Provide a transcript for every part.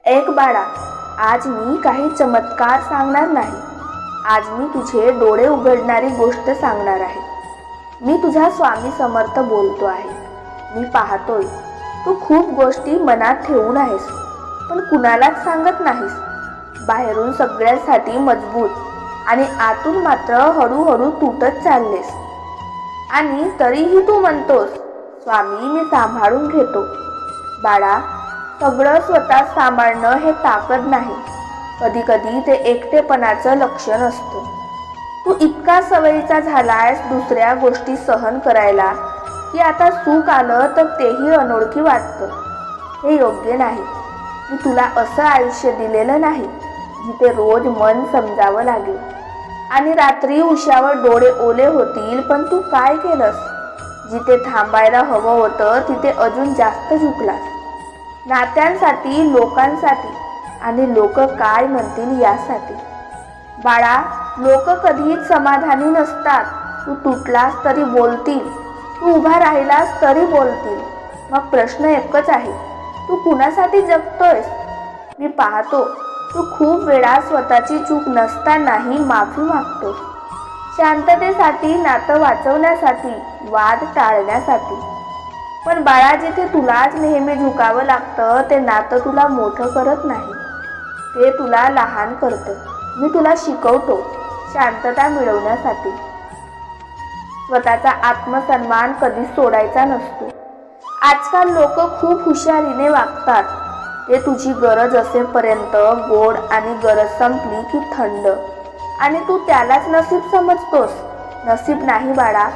एक बाळा, आज मी काही चमत्कार सांगणार नाही. आज मी तुझे डोळे उघडणारी गोष्ट सांगणार आहे. मी तुझा स्वामी समर्थ बोलतो आहे. मी पाहतोय तू खूप गोष्टी मनात ठेवून आहेस, पण कुणालाच सांगत नाहीस. बाहेरून सगळ्यांसाठी मजबूत आणि आतून मात्र हळूहळू तुटत चाललेस. आणि तरीही तू म्हणतोस, स्वामी मी सांभाळून घेतो. बाळा, सगळं स्वतः सांभाळणं हे ताकद नाही, कधी कधी ते एकटेपणाचं लक्षण असतं. तू इतका सवयीचा झालायस दुसऱ्या गोष्टी सहन करायला की आता सुख आलं तर तेही अनोळखी वाटतं. हे योग्य नाही. मी तुला असं आयुष्य दिलेलं नाही जिथे रोज मन समजावं लागेल आणि रात्री उशावर डोळे ओले होतील. पण तू काय केलंस? जिथे थांबायला हवं होतं तिथे अजून जास्त झुकलास. नात्यांसाठी, लोकांसाठी आणि लोक काय म्हणतील यासाठी. बाळा, लोक कधीच समाधानी नसतात. तू तुटलास तरी बोलतील, तू उभा राहिलास तरी बोलतील. मग प्रश्न एकच आहे, तू कुणासाठी जगतोयस? मी पाहतो तू खूप वेळा स्वतःची चूक नसतानाही माफी मागतोस. शांततेसाठी, नातं वाचवण्यासाठी, वाद टाळण्यासाठी. पण बाळा, जिथे तुलाच नेहमी झुकावं लागतं ते नातं तुला मोठं करत नाही, ते तुला लहान करतं. मी तुला शिकवतो शांतता मिळवण्यासाठी. स्वतःचा आत्मसन्मान कधी सोडायचा नसतो. आजकाल लोक खूप हुशारीने वागतात. ते तुझी गरज असेपर्यंत गोड आणि गरज संपली की थंड. आणि तू त्यालाच नसीब समजतोस. नसीब नाही बाळा,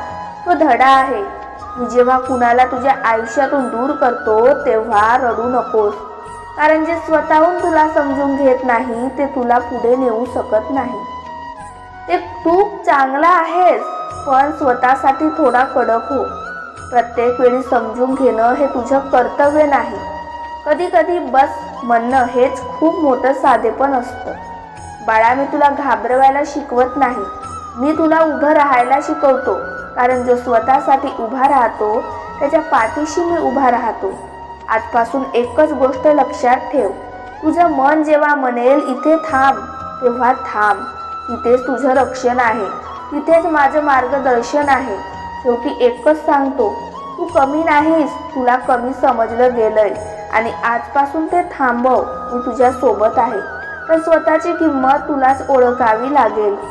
तो धडा आहे. तू जेव्हा कुणाला तुझ्या आयुष्यातून दूर करतो तेव्हा रडू नकोस, कारण जे स्वतःहून तुला समजून घेत नाही ते तुला पुढे नेऊ शकत नाही. ते तू चांगला आहेस, पण स्वतःसाठी थोडा कडक हो. प्रत्येक वेळी समजून घेणं हे तुझं कर्तव्य नाही. कधी कधी बस म्हणणं हेच खूप मोठं साधेपण असतं. बाळा, मी तुला घाबरवायला शिकवत नाही, मी तुला उभं राहायला शिकवतो. कारण जो स्वतःसाठी उभा राहतो त्याच्या पाठीशी मी उभा राहतो. आजपासून एकच गोष्ट लक्षात ठेव, तुझं मन जेव्हा म्हणेल इथे थांब तेव्हा थांब. तिथेच तुझं रक्षण आहे, तिथेच माझं मार्गदर्शन आहे. शेवटी एकच सांगतो, तू कमी नाहीस, तुला कमी समजलं गेलंय आणि आजपासून ते थांबव. मी तुझ्या सोबत आहे. पण स्वतःची किंमत तुलाच ओळखावी लागेल.